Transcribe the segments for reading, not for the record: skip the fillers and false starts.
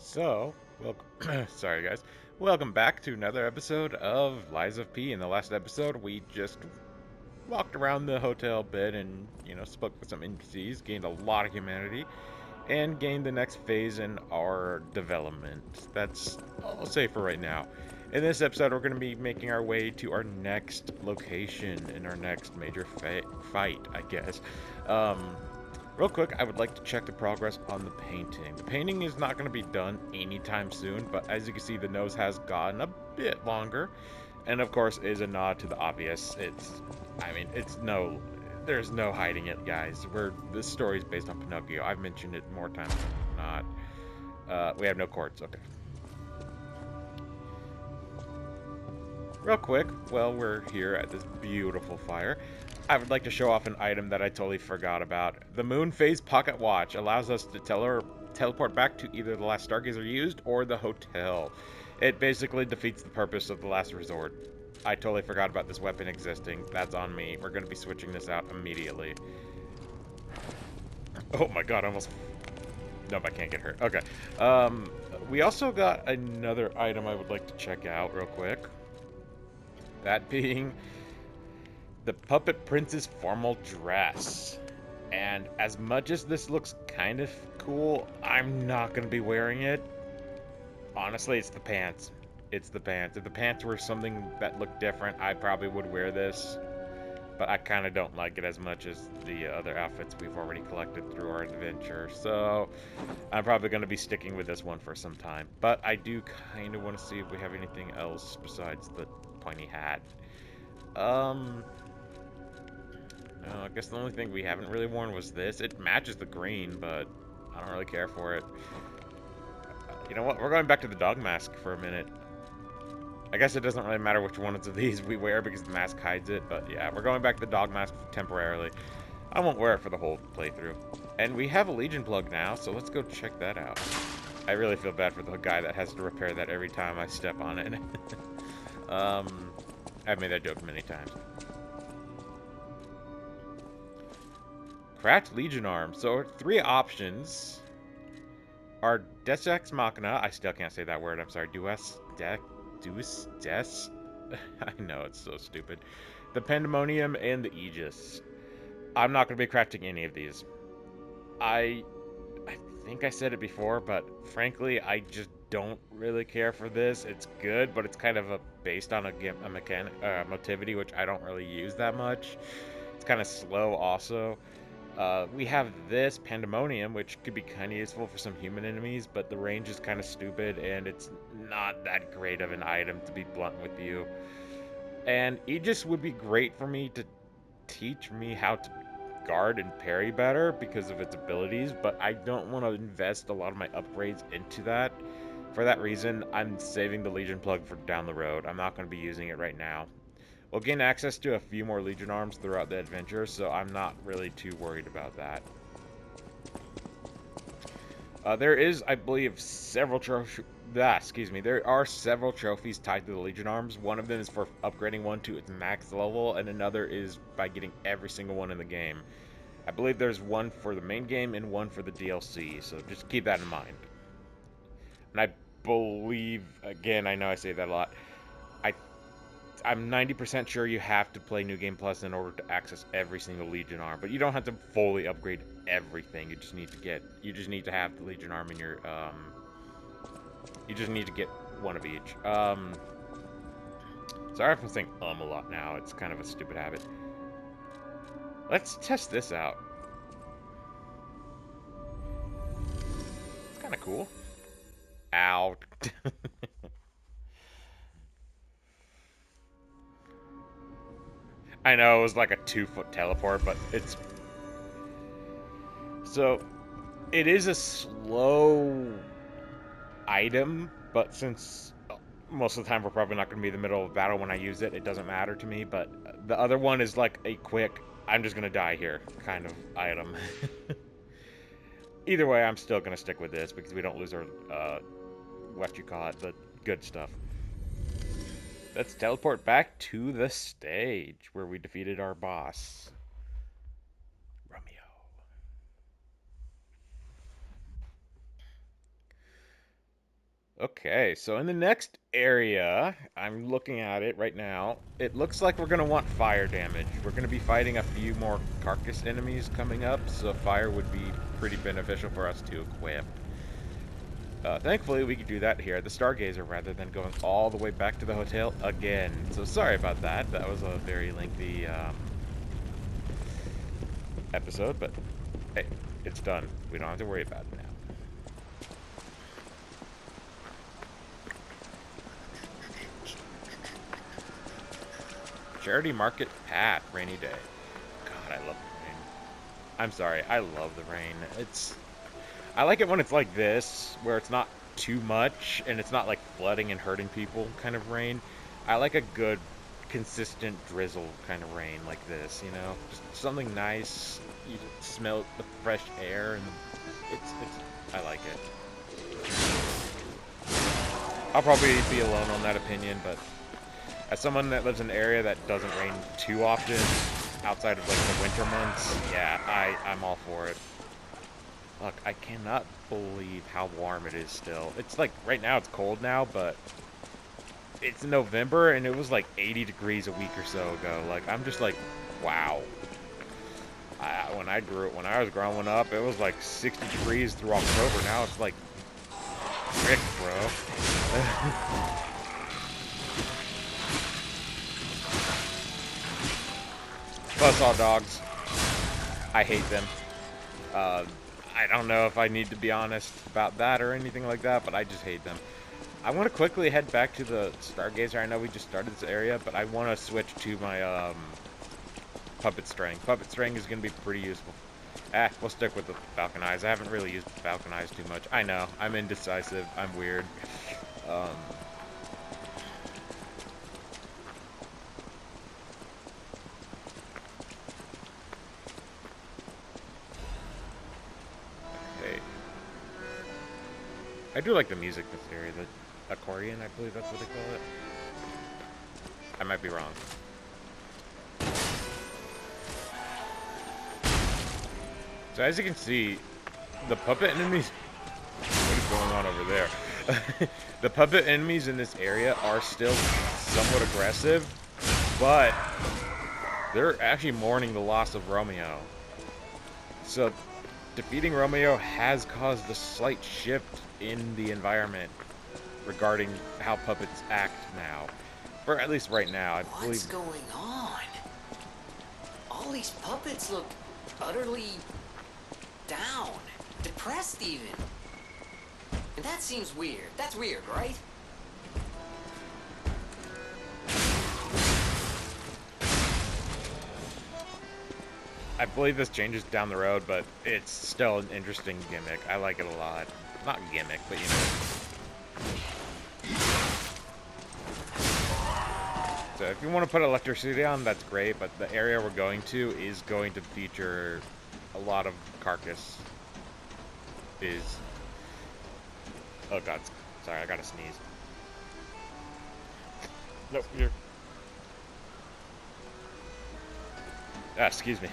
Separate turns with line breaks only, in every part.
So, welcome. Sorry, guys. Welcome back to another episode of Lies of P. In the last episode, we just walked around the hotel bit and spoke with some NPCs, gained a lot of humanity, and gained the next phase in our development. That's all I'll say for right now. In this episode, we're going to be making our way to our next location in our next major fight, I guess. Um, Real quick, I would like to check the progress on the painting. The painting is not going to be done anytime soon, but as you can see, the nose has gotten a bit longer. And of course, is a nod to the obvious. There's no hiding it, guys. This story is based on Pinocchio. I've mentioned it more times than not. We have no courts. Okay. Real quick, while we're here at this beautiful fire, I would like to show off an item that I totally forgot about. The Moon Phase Pocket Watch allows us to teleport back to either the last Stargazer used or the hotel. It basically defeats the purpose of the last resort. I totally forgot about this weapon existing. That's on me. We're going to be switching this out immediately. Oh my god, almost... Nope, I can't get hurt. Okay. We also got another item I would like to check out real quick. That being the Puppet Prince's formal dress. And as much as this looks kind of cool, I'm not going to be wearing it. Honestly, it's the pants. It's the pants. If the pants were something that looked different, I probably would wear this. But I kind of don't like it as much as the other outfits we've already collected through our adventure. So I'm probably going to be sticking with this one for some time. But I do kind of want to see if we have anything else besides the pointy hat. No, I guess the only thing we haven't really worn was this. It matches the green, but I don't really care for it. You know what? We're going back to the dog mask for a minute. I guess it doesn't really matter which one of these we wear because the mask hides it, but yeah, we're going back to the dog mask temporarily. I won't wear it for the whole playthrough. And we have a Legion plug now, so let's go check that out. I really feel bad for the guy that has to repair that every time I step on it. I've made that joke many times. Craft Legion Arm. So, three options are Deus Ex Machina. I still can't say that word. I'm sorry. Deus Des. I know it's so stupid. The Pandemonium and the Aegis. I'm not going to be crafting any of these. I think I said it before, but frankly, I just don't really care for this. It's good, but it's kind of based on a mechanic motivity, which I don't really use that much. It's kind of slow, also. We have this Pandemonium, which could be kind of useful for some human enemies, but the range is kind of stupid, and it's not that great of an item, to be blunt with you. And Aegis would be great for me to teach me how to guard and parry better because of its abilities, but I don't want to invest a lot of my upgrades into that. For that reason, I'm saving the Legion plug for down the road. I'm not going to be using it right now. We'll gain access to a few more Legion arms throughout the adventure, so I'm not really too worried about that. There is, I believe, there are several trophies tied to the Legion arms. One of them is for upgrading one to its max level, and another is by getting every single one in the game. I believe there's one for the main game and one for the DLC, so just keep that in mind. And I believe, again, I know I say that a lot, I I'm 90% sure you have to play New Game Plus in order to access every single Legion arm, but you don't have to fully upgrade everything. You just need to have the Legion arm in your you just need to get one of each. Sorry if I'm saying a lot now. It's kind of a stupid habit. Let's test this out. It's kind of cool. Ow. I know it was like a 2-foot teleport, but it's... So, it is a slow item, but since most of the time we're probably not going to be in the middle of battle when I use it, it doesn't matter to me, but the other one is like a quick, I'm just going to die here kind of item. Either way, I'm still going to stick with this because we don't lose our, what you call it, the good stuff. Let's teleport back to the stage where we defeated our boss, Romeo. 。Okay, so in the next area, I'm looking at it right now. It looks like we're gonna want fire damage. We're gonna be fighting a few more carcass enemies coming up, so fire would be pretty beneficial for us to equip. Thankfully, we can do that here at the Stargazer rather than going all the way back to the hotel again. So sorry about that. That was a very lengthy episode, but hey, it's done. We don't have to worry about it now. Charity Market Path, rainy day. God, I love the rain. I'm sorry, I love the rain. I like it when it's like this, where it's not too much and it's not like flooding and hurting people kind of rain. I like a good, consistent drizzle kind of rain like this, you know? Just something nice. You smell the fresh air and I like it. I'll probably be alone on that opinion, but as someone that lives in an area that doesn't rain too often, outside of like the winter months, yeah, I'm all for it. Look, I cannot believe how warm it is still. It's like, right now it's cold now, but it's November and it was like 80 degrees a week or so ago. Like, I'm just like, wow. When I was growing up, it was like 60 degrees through October. Now it's like, frick, bro. Buzzsaw dogs. I hate them. I don't know if I need to be honest about that or anything like that, but I just hate them. I want to quickly head back to the Stargazer. I know we just started this area, but I want to switch to my Puppet String. Puppet String is going to be pretty useful. We'll stick with the Falcon Eyes. I haven't really used the Falcon Eyes too much. I know, I'm indecisive. I'm weird. Um, okay. I do like the music in this area. The accordion, I believe that's what they call it. I might be wrong. So as you can see, the puppet enemies... What is going on over there? The puppet enemies in this area are still somewhat aggressive, but they're actually mourning the loss of Romeo. So defeating Romeo has caused a slight shift in the environment regarding how puppets act now. Or at least right now, I believe...
What's going on? All these puppets look utterly down, depressed even. And that seems weird. That's weird, right?
I believe this changes down the road, but it's still an interesting gimmick. I like it a lot. Not gimmick, but you know. So if you want to put electricity on, that's great, but the area we're going to is going to feature a lot of carcass. Oh god, sorry, I gotta sneeze. Nope, you're... excuse me.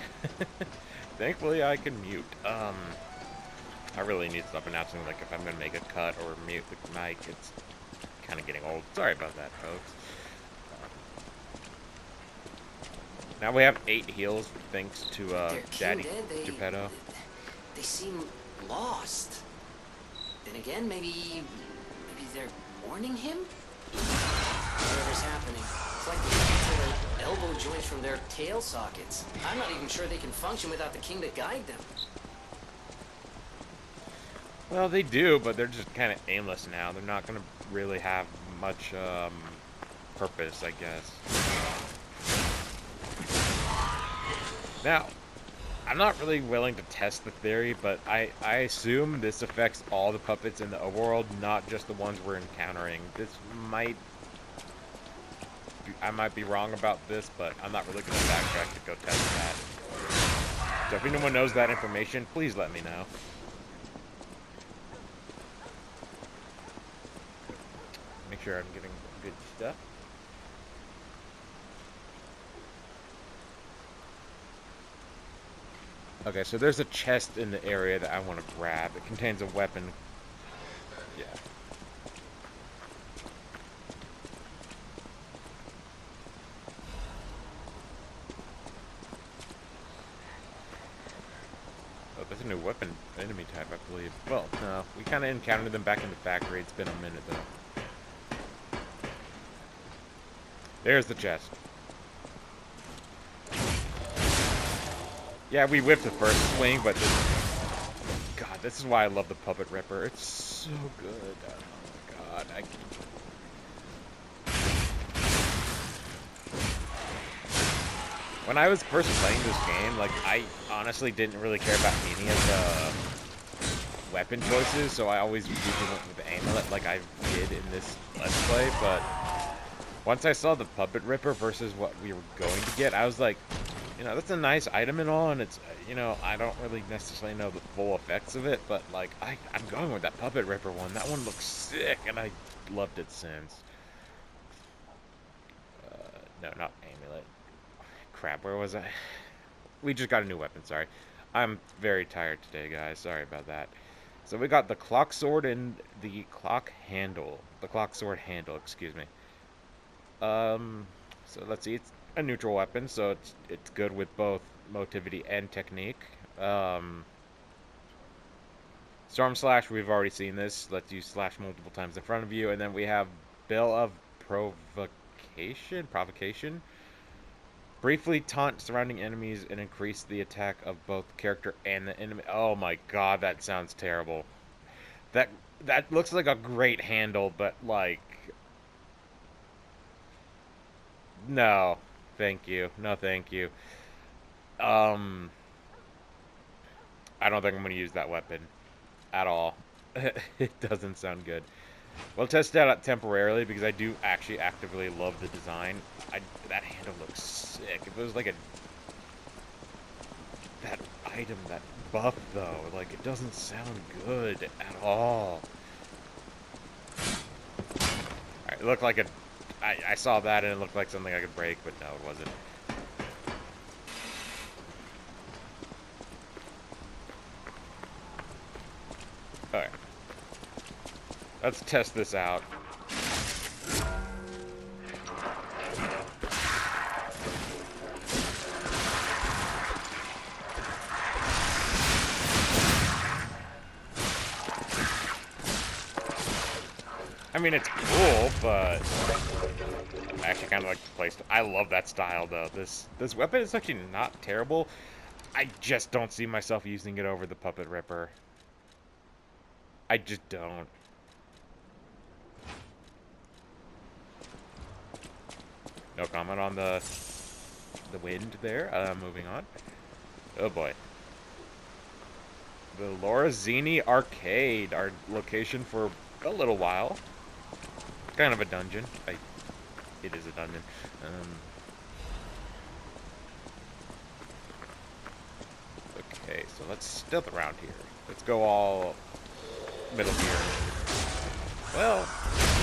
Thankfully, I can mute. I really need to stop announcing, like, if I'm gonna make a cut or mute the mic. It's kind of getting old. Sorry about that, folks. Now we have 8 heals thanks to Daddy Geppetto.
They seem lost. Then again, maybe they're warning him? Whatever's happening. It's like they're their elbow joints from their tail sockets. I'm not even sure they can function without the king to guide them.
Well, they do, but they're just kind of aimless now. They're not going to really have much purpose, I guess. Now, I'm not really willing to test the theory, but I assume this affects all the puppets in the overworld, not just the ones we're encountering. I might be wrong about this, but I'm not really going to backtrack to go test that. So if anyone knows that information, please let me know. Make sure I'm getting good stuff. Okay, so there's a chest in the area that I want to grab. It contains a weapon. Yeah. Oh, that's a new weapon enemy type, I believe. Well, no. We kind of encountered them back in the factory. It's been a minute, though. There's the chest. Yeah, we whipped the first swing, but this... God, this is why I love the Puppet Ripper. It's so good. Oh, my God. When I was first playing this game, like, I honestly didn't really care about any of the weapon choices, so I always usually went with the amulet like I did in this Let's Play, but once I saw the Puppet Ripper versus what we were going to get, I was like, you know, that's a nice item and all, and it's, you know, I don't really necessarily know the full effects of it, but, like, I'm going with that Puppet Ripper one. That one looks sick, and I loved it since. No, not amulet. Crap, where was I? We just got a new weapon, sorry. I'm very tired today, guys. Sorry about that. So we got the clock sword and the clock handle. The clock sword handle, excuse me. So let's see. It's a neutral weapon, so it's good with both motivity and technique. Storm Slash, we've already seen this. Lets you slash multiple times in front of you. And then we have Bill of Provocation. Briefly taunt surrounding enemies and increase the attack of both character and the enemy. Oh my god, that sounds terrible. That looks like a great handle, but like... No. Thank you. No, thank you. I don't think I'm going to use that weapon. At all. It doesn't sound good. We'll test it out temporarily because I do actually actively love the design. That handle looks sick. If it was like that item, that buff though, like it doesn't sound good at all. Alright, it looked like I saw that and it looked like something I could break, but no, it wasn't. Alright. Let's test this out. I mean, it's cool, but I actually kind of like the playstyle. I love that style, though. This weapon is actually not terrible. I just don't see myself using it over the Puppet Ripper. I just don't. No comment on the wind there. Moving on. Oh boy. The Lorenzini Arcade, our location for a little while. Kind of a dungeon. It is a dungeon. Okay, so let's stealth around here. Let's go all middle gear. Well,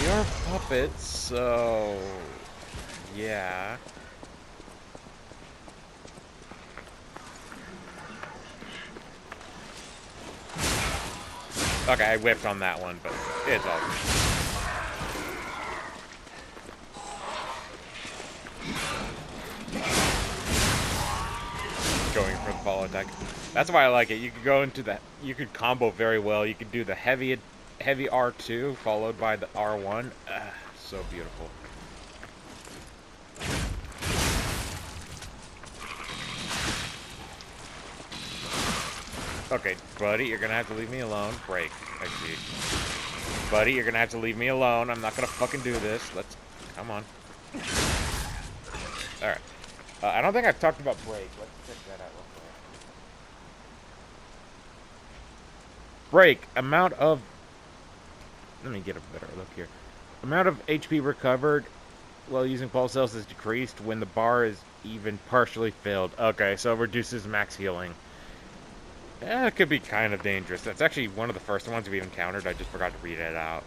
we are puppets, so yeah. Okay, I whipped on that one, but it's all good. Going for the follow attack. That's why I like it. You could go into the, you could combo very well. You could do the heavy R2 followed by the R1. So beautiful. Okay, buddy, you're gonna have to leave me alone. Break. I see. Buddy, you're gonna have to leave me alone. I'm not gonna fucking do this. Let's... Come on. Alright. I don't think I've talked about break. Let's check that out real quick. Break. Amount of... Let me get a better look here. Amount of HP recovered while using pulse cells is decreased when the bar is even partially filled. Okay, so it reduces max healing. Yeah, it could be kind of dangerous. That's actually one of the first ones we've encountered. I just forgot to read it out.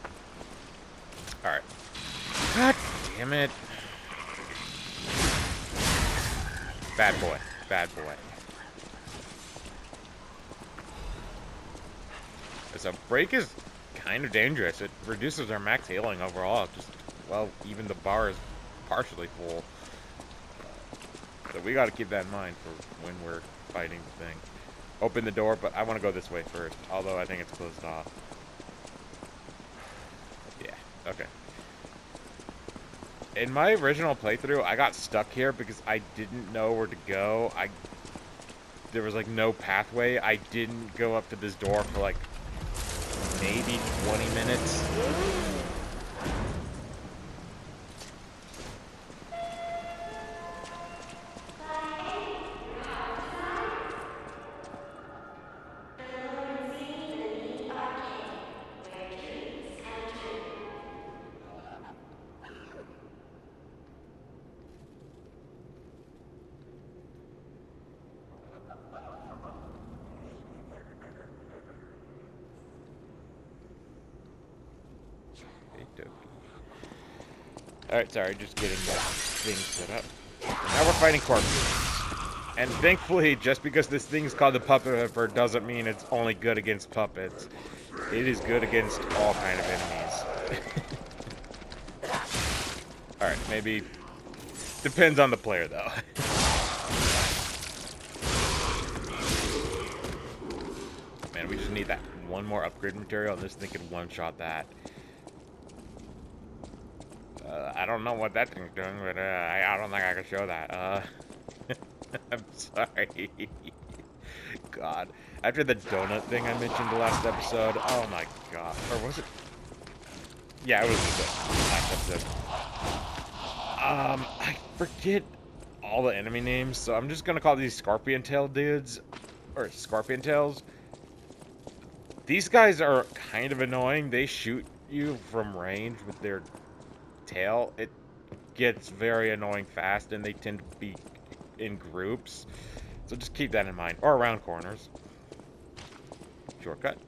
Alright. God damn it. Bad boy. Bad boy. So break is kind of dangerous. It reduces our max healing overall. Just, well, even the bar is partially full. So we got to keep that in mind for when we're fighting the thing. open the door, but I want to go this way first. Although I think it's closed off. Yeah, okay. In my original playthrough, I got stuck here because I didn't know where to go. There was like no pathway. I didn't go up to this door for like maybe 20 minutes. Alright, sorry, just getting the thing set up. Now we're fighting corpses. And thankfully, just because this thing's called the Puppet Pepper doesn't mean it's only good against puppets. It is good against all kind of enemies. Alright, maybe... Depends on the player, though. Man, we just need that one more upgrade material, and this thing can one-shot that. I don't know what that thing's doing, but I don't think I can show that. I'm sorry. God. After the donut thing I mentioned the last episode, oh my god. Or was it? Yeah, it was the last episode. I forget all the enemy names, so I'm just gonna call these Scorpion Tail dudes, or Scorpion Tails. These guys are kind of annoying. They shoot you from range with their tail. It gets very annoying fast, and they tend to be in groups. So just keep that in mind. Or around corners. Shortcut.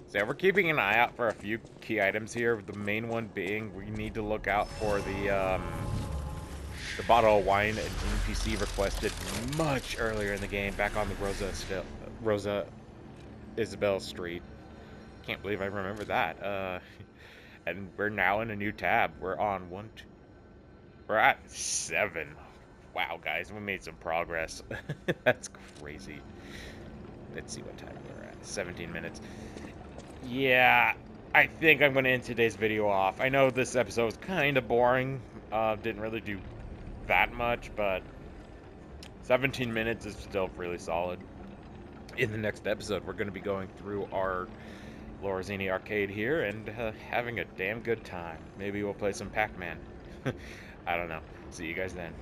So we're keeping an eye out for a few key items here. The main one being we need to look out for the bottle of wine an NPC requested much earlier in the game, back on the Rosa Isabel Street. Can't believe I remember that. And we're now in a new tab. We're on we're at 7. Wow, guys, we made some progress. That's crazy. Let's see what time we're at. 17 minutes. Yeah, I think I'm going to end today's video off. I know this episode was kind of boring. Didn't really do that much, but 17 minutes is still really solid. In the next episode, we're going to be going through our Lorenzini arcade here and having a damn good time. Maybe we'll play some Pac-Man. I don't know. See you guys then.